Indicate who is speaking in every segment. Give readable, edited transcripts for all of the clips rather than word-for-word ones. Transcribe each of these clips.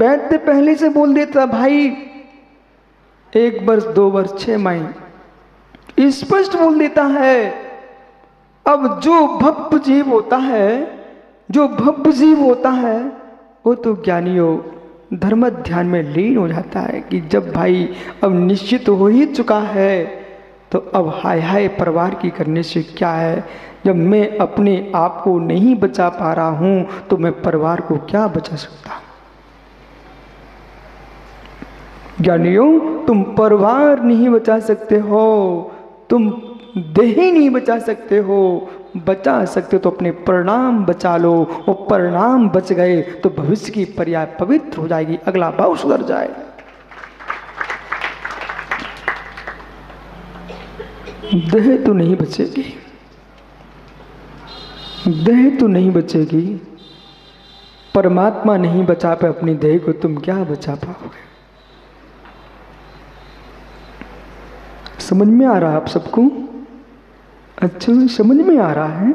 Speaker 1: बैठते पहले से बोल देता भाई 1 वर्ष 2 वर्ष 6 महीने, स्पष्ट बोल देता है। अब जो भव्य जीव होता है, जो भव्य जीव होता है, वो तो ज्ञानियों धर्म ध्यान में लीन हो जाता है कि जब भाई अब निश्चित हो ही चुका है तो अब हाय हाय परिवार की करने से क्या है। जब मैं अपने आप को नहीं बचा पा रहा हूं तो मैं परिवार को क्या बचा सकता हूं। ज्ञानियों, तुम परिवार नहीं बचा सकते हो, तुम देह नहीं बचा सकते हो, बचा सकते हो तो अपने परिणाम बचा लो। वो परिणाम बच गए तो भविष्य की पर्याय पवित्र हो जाएगी, अगला भाव सुधर जाएगा। देह तो नहीं बचेगी, देह तो नहीं बचेगी, परमात्मा नहीं बचा पाए अपनी देह को, तुम क्या बचा पाओगे। समझ में आ रहा है आप सबको? अच्छा, समझ में आ रहा है?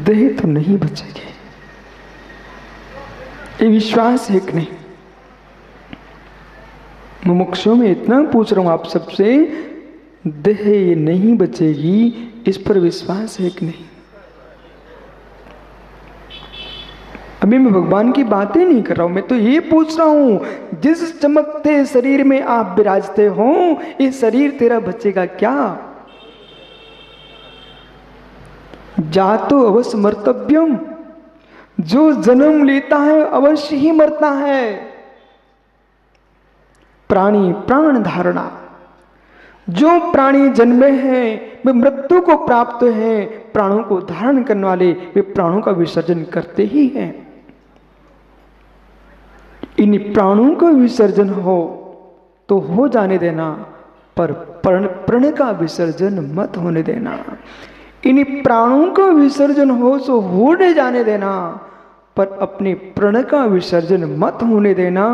Speaker 1: देह तो नहीं बचेगी, ये विश्वास है कि नहीं? मुमुक्षुओं में इतना पूछ रहा हूं आप सबसे, देह ये नहीं बचेगी, इस पर विश्वास है कि नहीं? अभी मैं भगवान की बातें नहीं कर रहा हूं, मैं तो ये पूछ रहा हूं जिस चमकते शरीर में आप विराजते हो, ये शरीर तेरा बचेगा क्या? जातो अवश्य मर्तव्यम, जो जन्म लेता है अवश्य ही मरता है। प्राणी प्राण धारणा, जो प्राणी जन्मे हैं वे मृत्यु को प्राप्त हैं, प्राणों को धारण करने वाले वे प्राणों का विसर्जन करते ही हैं। इन प्राणों का विसर्जन हो तो हो जाने देना, पर प्रण का विसर्जन मत होने देना। इन प्राणों का विसर्जन हो तो होने जाने देना, पर अपने प्रण का विसर्जन मत होने देना।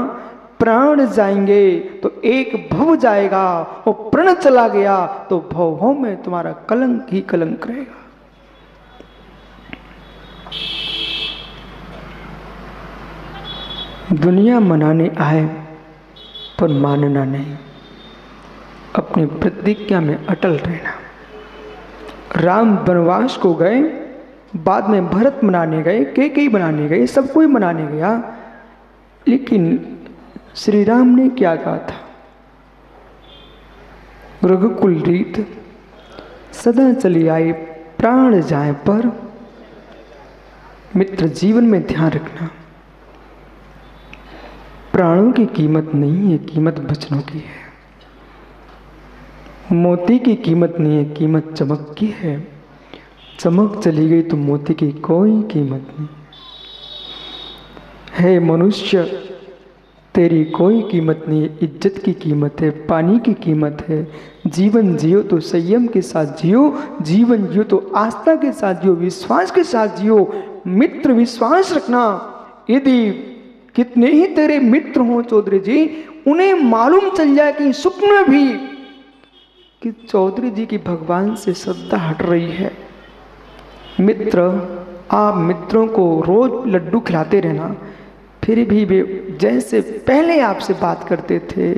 Speaker 1: प्राण जाएंगे तो एक भव जाएगा, और प्रण चला गया तो भव में तुम्हारा कलंक ही कलंक रहेगा। दुनिया मनाने आए पर मानना नहीं, अपनी प्रतिज्ञा में अटल रहना। राम वनवास को गए, बाद में भरत मनाने गए, कैकेयी मनाने गए, सब कोई मनाने गया, लेकिन श्री राम ने क्या कहा था? रघुकुल रीत सदा चली आई, प्राण जाए पर। मित्र, जीवन में ध्यान रखना, प्राणों की कीमत नहीं है, कीमत वचनों की है। मोती की कीमत नहीं है, कीमत चमक की है। चमक चली गई तो मोती की कोई कीमत नहीं है। मनुष्य, तेरी कोई कीमत नहीं है, इज्जत की कीमत है, पानी की कीमत है। जीवन जियो तो संयम के साथ जियो, जीवन जियो तो आस्था के साथ जियो, विश्वास के साथ जियो। मित्र, विश्वास रखना, यदि कितने ही तेरे मित्र हों चौधरी जी, उन्हें मालूम चल जाए कि स्वप्न में भी कि चौधरी जी की भगवान से श्रद्धा हट रही है। मित्र, आप मित्रों को रोज लड्डू खिलाते रहना, फिर भी वे जैसे पहले आपसे बात करते थे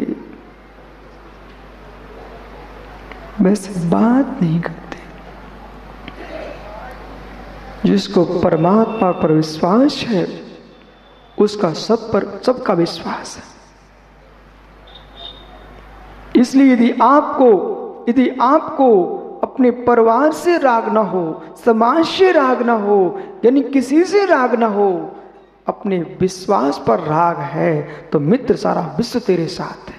Speaker 1: वैसे बात नहीं करते। जिसको परमात्मा पर विश्वास है उसका सब पर सबका विश्वास है। इसलिए यदि आपको अपने परिवार से राग ना हो, समाज से राग ना हो, यानी किसी से राग ना हो, अपने विश्वास पर राग है तो मित्र सारा विश्व तेरे साथ है।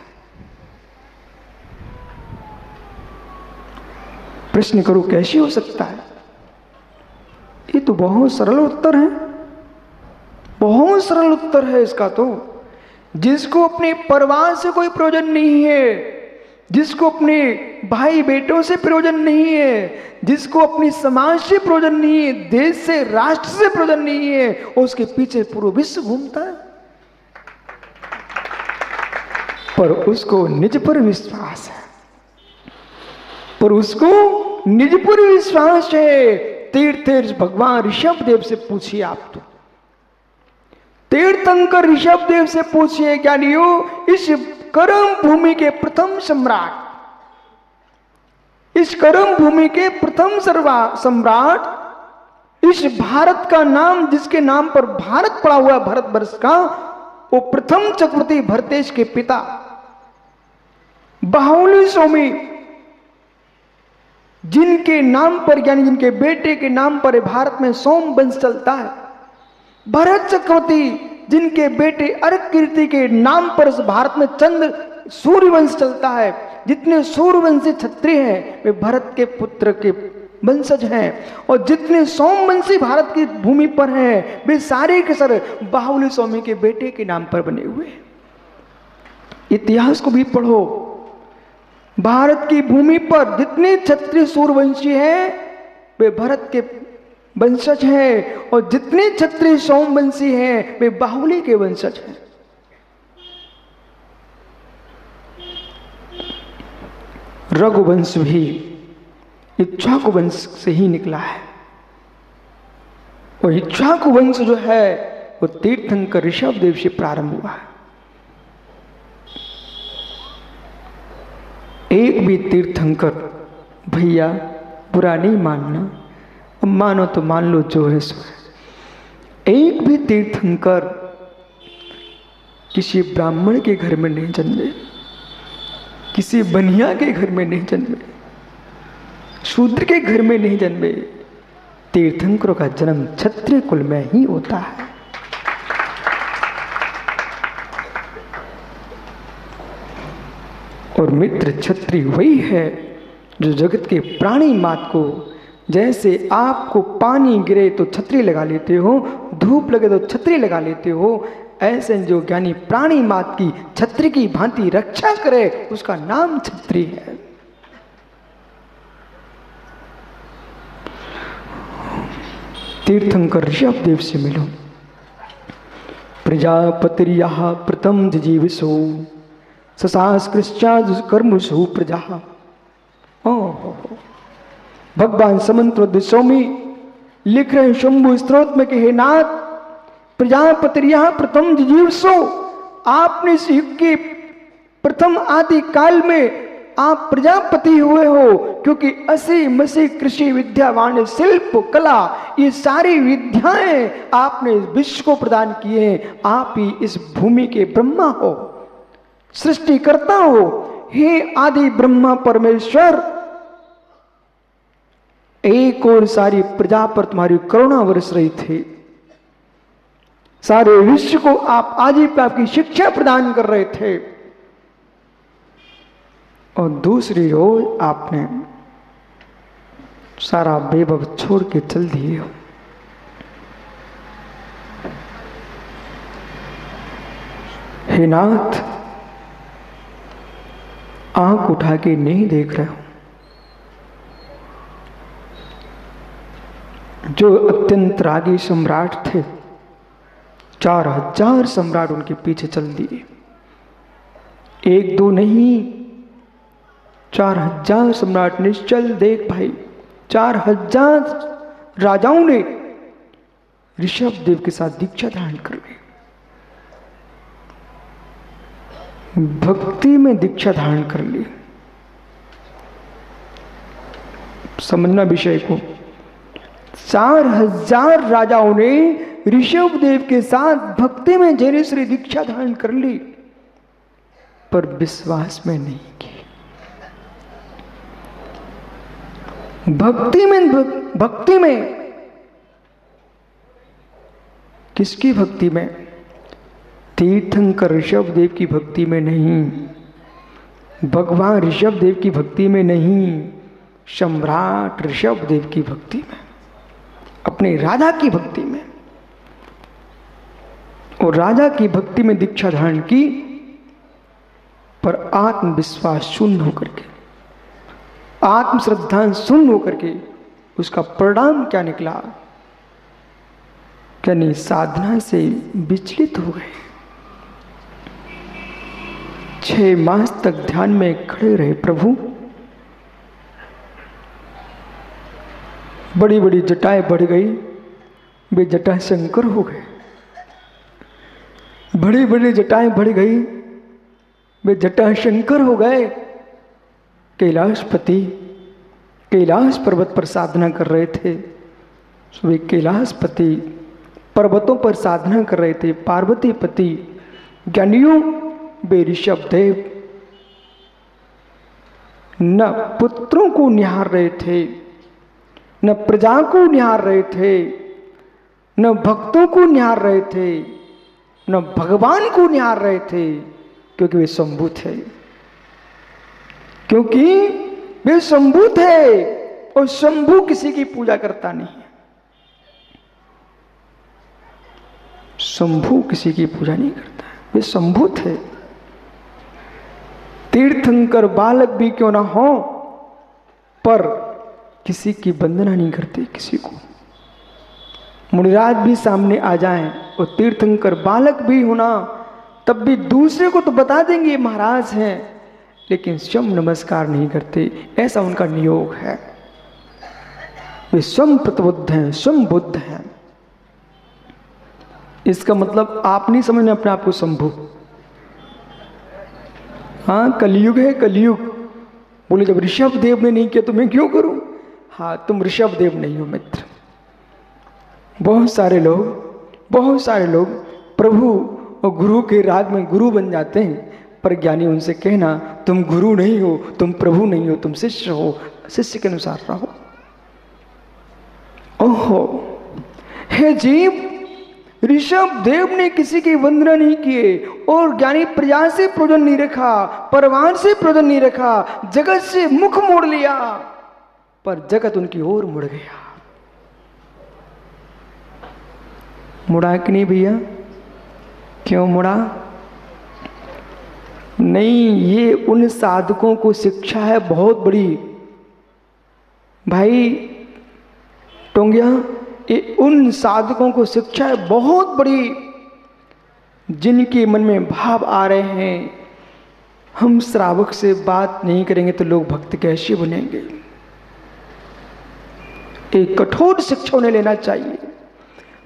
Speaker 1: प्रश्न करो कैसे हो सकता है? ये तो बहुत सरल उत्तर है, बहुत सरल उत्तर है इसका। तो जिसको अपने परिवार से कोई प्रयोजन नहीं है, जिसको अपने भाई बेटों से प्रयोजन नहीं है, जिसको अपनी समाज से प्रयोजन नहीं है, देश से राष्ट्र से प्रयोजन नहीं है, उसके पीछे पूरा विश्व घूमता है, पर उसको निज पर विश्वास है, पर उसको निज पर विश्वास है। तीर्थ भगवान ऋषभ देव से पूछिए आप, तो तीर्थंकर ऋषभदेव से पूछिए ज्ञानियों, इस कर्म भूमि के प्रथम सम्राट, इस कर्म भूमि के प्रथम सम्राट, इस भारत का नाम जिसके नाम पर भारत पड़ा हुआ भारतवर्ष का, वो प्रथम चक्रवर्ती भरतेश के पिता बाहुली स्वामी, जिनके नाम पर यानी जिनके बेटे के नाम पर भारत में सोम वंश चलता है, भरत चक्रवर्ती जिनके बेटे अर्क कीर्ति के नाम पर भारत में चंद्र सूर्यवंश चलता है, जितने सूर्यवंशी क्षत्रिय हैं वे भरत के पुत्र के वंशज हैं, और जितने सोमवंशी भारत की भूमि पर हैं वे सारे के सारे बाहुली स्वामी के बेटे के नाम पर बने हुए हैं। इतिहास को भी पढ़ो, भारत की भूमि पर जितने क्षत्रिय सूर्यवंशी हैं वे भरत के वंशज हैं, और जितने क्षत्रिय सोमवंशी हैं वे बाहुली के वंशज हैं। रघुवंश भी इक्ष्वाकु वंश से ही निकला है, और इक्ष्वाकु वंश जो है वो तीर्थंकर ऋषभदेव से प्रारंभ हुआ है। एक भी तीर्थंकर, भैया बुरा नहीं मानना, मानो तो मान लो जो है सो है, एक भी तीर्थंकर किसी ब्राह्मण के घर में नहीं जन्मे, किसी बनिया के घर में नहीं जन्मे, शूद्र के घर में नहीं जन्मे। तीर्थंकरों का जन्म क्षत्रिय कुल में ही होता है। और मित्र क्षत्रिय वही है जो जगत के प्राणी मात को, जैसे आपको पानी गिरे तो छतरी लगा लेते हो, धूप लगे तो छतरी लगा लेते हो, ऐसे जो ज्ञानी प्राणी मात की छत्री की भांति रक्षा करे उसका नाम छत्री है। तीर्थंकर ऋषभदेव से मिलो। प्रजापतिर्यः प्रथम जिजीविषो ससास्कृश्चा कर्मसु प्रजा। भगवान समंत स्वामी लिख रहे शंभु स्त्रोत में कि हे नाथ, प्रजापतिर्यः प्रथम जिजीविषो, आपने इस युग के प्रथम आदि काल में आप प्रजापति हुए हो, क्योंकि असी मसी कृषि विद्या वाणिज्य शिल्प कला ये सारी विद्याएं आपने विश्व को प्रदान किए हैं। आप ही इस भूमि के ब्रह्मा हो, सृष्टिकर्ता हो। हे आदि ब्रह्मा परमेश्वर, एक और सारी प्रजा पर तुम्हारी करुणा बरस रही थी, सारे विश्व को आप आजीविका की शिक्षा प्रदान कर रहे थे, और दूसरी ओर आपने सारा बेबब छोड़ के चल दिए हो। हे नाथ, आंख उठा के नहीं देख रहे हो। जो अत्यंत रागी सम्राट थे, 4000 सम्राट उनके पीछे चल दिए, एक दो नहीं 4000 सम्राट निश्चल। देख भाई, 4000 राजाओं ने ऋषभदेव के साथ दीक्षा धारण कर ली, भक्ति में दीक्षा धारण कर ली। समझना विषय को, 4000 राजाओं ने ऋषभदेव के साथ भक्ति में जैनेश्वरी दीक्षा धारण कर ली, पर विश्वास में नहीं की। भक्ति में किसकी भक्ति में? तीर्थंकर ऋषभदेव की भक्ति में नहीं, भगवान ऋषभदेव की भक्ति में नहीं, सम्राट ऋषभदेव की भक्ति में, अपने राजा की भक्ति में। और राजा की भक्ति में दीक्षा धारण की, पर आत्मविश्वास शून्य होकर के, आत्मश्रद्धा शून्य होकर के उसका परिणाम क्या निकला? यानी साधना से विचलित हो गए। 6 मास तक ध्यान में खड़े रहे प्रभु, बड़ी बड़ी जटाएं बढ़ गई, वे जटा शंकर हो गए। बड़ी बड़ी जटाएं बढ़ गई, वे जटा शंकर हो गए। कैलाशपति कैलाश पर्वत पर साधना कर रहे थे। वे कैलाशपति पर्वतों पर साधना कर रहे थे। पार्वती पति ज्ञानियों वे ऋषभदेव न पुत्रों को निहार रहे थे, न प्रजा को निहार रहे थे, न भक्तों को निहार रहे थे, न भगवान को निहार रहे थे, क्योंकि वे शंभु थे। क्योंकि वे शंभु थे और शंभु किसी की पूजा करता नहीं है। शंभु किसी की पूजा नहीं करता है, वे शंभु थे। तीर्थंकर बालक भी क्यों ना हो, पर किसी की वंदना नहीं करते। किसी को मुनिराज भी सामने आ जाएं और तीर्थंकर बालक भी होना, तब भी दूसरे को तो बता देंगे महाराज हैं, लेकिन स्वयं नमस्कार नहीं करते। ऐसा उनका नियोग है। वे स्वयं प्रतबुद्ध हैं, स्वयं बुद्ध हैं। इसका मतलब आप नहीं समझना अपने आप को शंभु। हाँ, कलयुग है, कलयुग। बोले जब ऋषभ देव ने नहीं किया तो मैं क्यों करूं? हाँ, तुम ऋषभ देव नहीं हो मित्र। बहुत सारे लोग प्रभु और गुरु के राग में गुरु बन जाते हैं, पर ज्ञानी उनसे कहना तुम गुरु नहीं हो, तुम प्रभु नहीं हो, तुम शिष्य हो, शिष्य के अनुसार रहो। ओहो, हे जीव, ऋषभ देव ने किसी की वंदना नहीं किए और ज्ञानी प्रजा से प्रयोजन नहीं रखा, परिवार से प्रयोजन नहीं रखा, जगत से मुख मोड़ लिया, पर जगत उनकी ओर मुड़ गया। मुड़ा कि नहीं भैया? क्यों मुड़ा? नहीं, ये उन साधकों को शिक्षा है बहुत बड़ी। भाई टोंगिया, ये उन साधकों को शिक्षा है बहुत बड़ी, जिनके मन में भाव आ रहे हैं हम श्रावक से बात नहीं करेंगे तो लोग भक्त कैसे बनेंगे। एक कठोर शिक्षा उन्हें लेना चाहिए।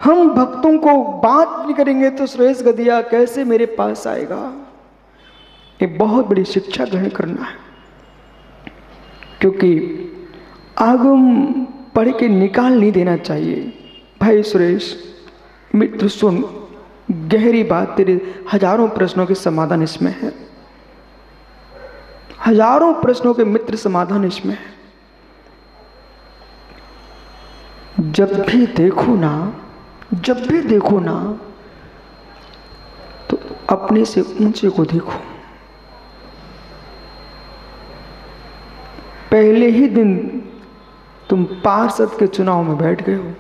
Speaker 1: हम भक्तों को बात नहीं करेंगे तो सुरेश गदिया कैसे मेरे पास आएगा। एक बहुत बड़ी शिक्षा ग्रहण करना है, क्योंकि आगम पढ़ के निकाल नहीं देना चाहिए। भाई सुरेश मित्र सुन, गहरी बात, तेरे हजारों प्रश्नों के समाधान इसमें है। हजारों प्रश्नों के मित्र समाधान इसमें है। जब भी देखो ना तो अपने से ऊंचे को देखो। पहले ही दिन तुम पार्षद के चुनाव में बैठ गए हो।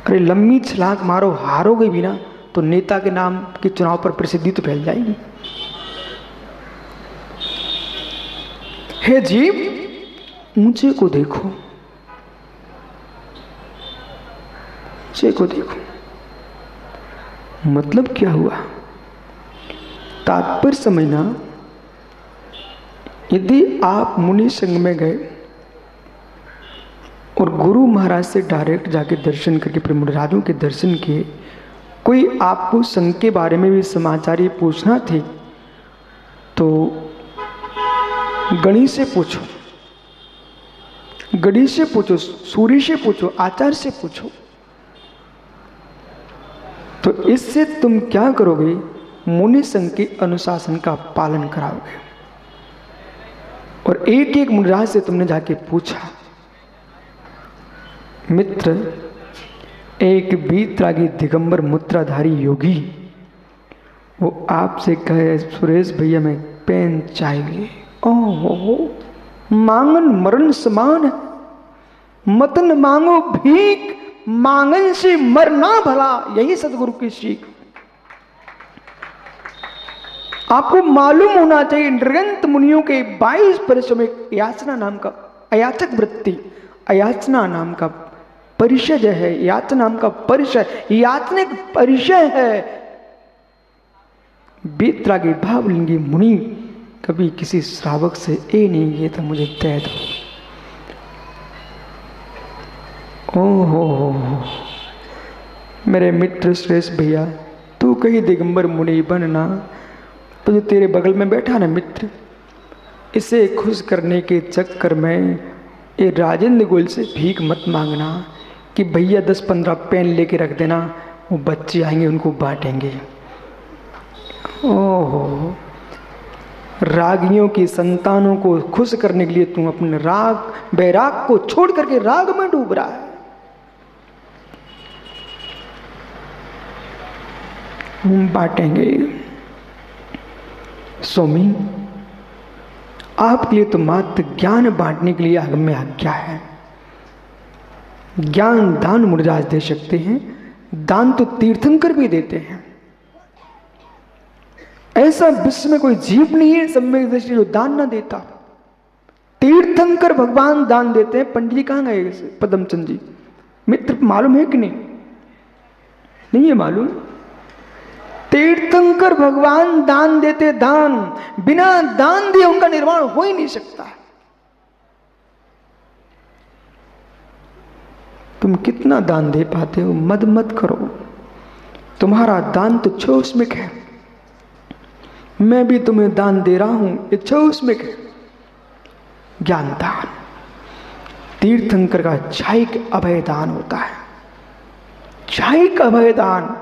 Speaker 1: अरे लंबी छलांग मारो, हारोगे भी ना तो नेता के नाम के चुनाव पर प्रसिद्धि तो फैल जाएगी। हे जीव, ऊंचे को देखो, ऊंचे को देखो। मतलब क्या हुआ? तात्पर्य समझना। यदि आप मुनि संग में गए और गुरु महाराज से डायरेक्ट जाके दर्शन करके फिर मुनिराजों के दर्शन किए, कोई आपको संघ के बारे में भी समाचार पूछना थे तो गणेश से पूछो, गणेश से पूछो, सूर्य से पूछो, आचार्य से पूछो। तो इससे तुम क्या करोगे? मुनि संघ के अनुशासन का पालन कराओगे। और एक एक मुनिराज से तुमने जाके पूछा, मित्र, एक बीतरागी दिगंबर मुद्राधारी योगी वो आपसे कहे सुरेश भैया में पेन चाहिए। ओहो, मांगन मरण समान, मतन मांगो भीख, मांगन से मरना भला। यही सदगुरु की सीख। आपको मालूम होना चाहिए नृगंत मुनियों के 22 परिश्रम में याचना नाम का अयाचक वृत्ति, अयाचना नाम का परिचय है। याचना नाम का परिचय, याचना एक परिचय है। बीतरागी भावलिंगी मुनि कभी किसी श्रावक से ए नहीं, ये तो मुझे दे दो। ओहो, मेरे मित्र श्रेष्ठ भैया, तू तू कहीं दिगंबर मुनि बनना, तो जो तेरे बगल में बैठा ना मित्र, इसे खुश करने के चक्कर में ये राजेंद्र गोयल से भीख मत मांगना कि भैया 10-15 पेन लेके रख देना, वो बच्चे आएंगे उनको बांटेंगे। ओहो, रागियों की संतानों को खुश करने के लिए तू अपने राग बैराग को छोड़ करके राग में डूब रहा है। हम बांटेंगे। स्वामी, आपके लिए तो मात्र ज्ञान बांटने के लिए आगम्य आज्ञा है। ज्ञान दान मुनिराज दे सकते हैं, दान तो तीर्थंकर भी देते हैं। ऐसा विश्व में कोई जीव नहीं है सम्यक दृष्टि जो दान ना देता। तीर्थंकर भगवान दान देते हैं। पंडित जी कहाँ गए पद्मचंद जी? मित्र मालूम है कि नहीं? नहीं है मालूम? तीर्थंकर भगवान दान देते। दान बिना दान दिए उनका निर्माण हो ही नहीं सकता। तुम कितना दान दे पाते हो? मद मत करो। तुम्हारा दान तो छोस्मिक है। मैं भी तुम्हें दान दे रहा हूं, ये छोस्मिक है। ज्ञान दान तीर्थंकर का छायिक अभय दान होता है। छायिक अभय दान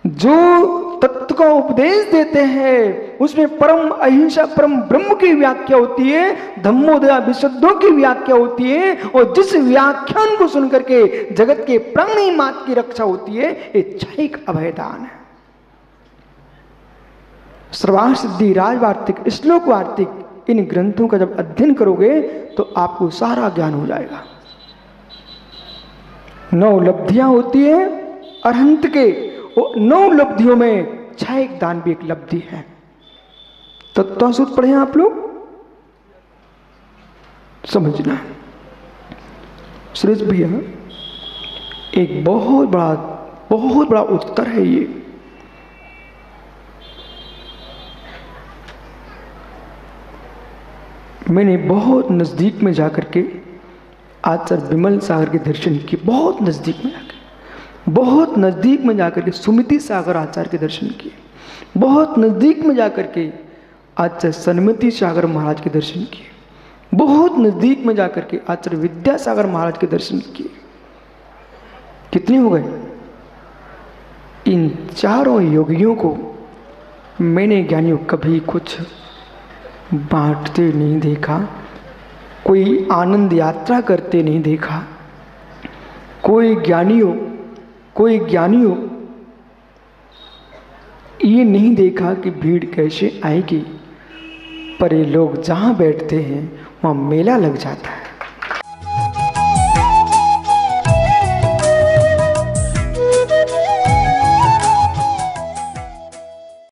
Speaker 1: जो तत्व का उपदेश देते हैं, उसमें परम अहिंसा परम ब्रह्म की व्याख्या होती है, धम्मोदया विशुद्धों की व्याख्या होती है, और जिस व्याख्यान को सुनकर के जगत के प्राणी मात्र की रक्षा होती है, ये छायिक अभयदान है। सर्वार्थ सिद्धि, राजवार्तिक, श्लोक वार्तिक, इन ग्रंथों का जब अध्ययन करोगे तो आपको सारा ज्ञान हो जाएगा। 9 लब्धियां होती है अरहंत के, वो 9 लब्धियों में छायिक दान भी एक लब्धि है। तत्वसूत्र पढ़े आप लोग, समझना। सुरेश भैया, एक बहुत बड़ा उत्तर है ये। मैंने बहुत नजदीक में जाकर के आचार्य विमल सागर के दर्शन किए। बहुत नजदीक में जाकर के सुमिति सागर आचार्य के दर्शन किए। बहुत नजदीक में जाकर के आचार्य सन्मति सागर महाराज के दर्शन किए। बहुत नजदीक में जाकर के आचार्य विद्यासागर महाराज के दर्शन किए। कितने हो गए? इन चारों योगियों को मैंने ज्ञानियों कभी कुछ बांटते नहीं देखा, कोई आनंद यात्रा करते नहीं देखा, कोई ज्ञानियों ये नहीं देखा कि भीड़ कैसे आएगी, पर ये लोग जहाँ बैठते हैं वहाँ मेला लग जाता है।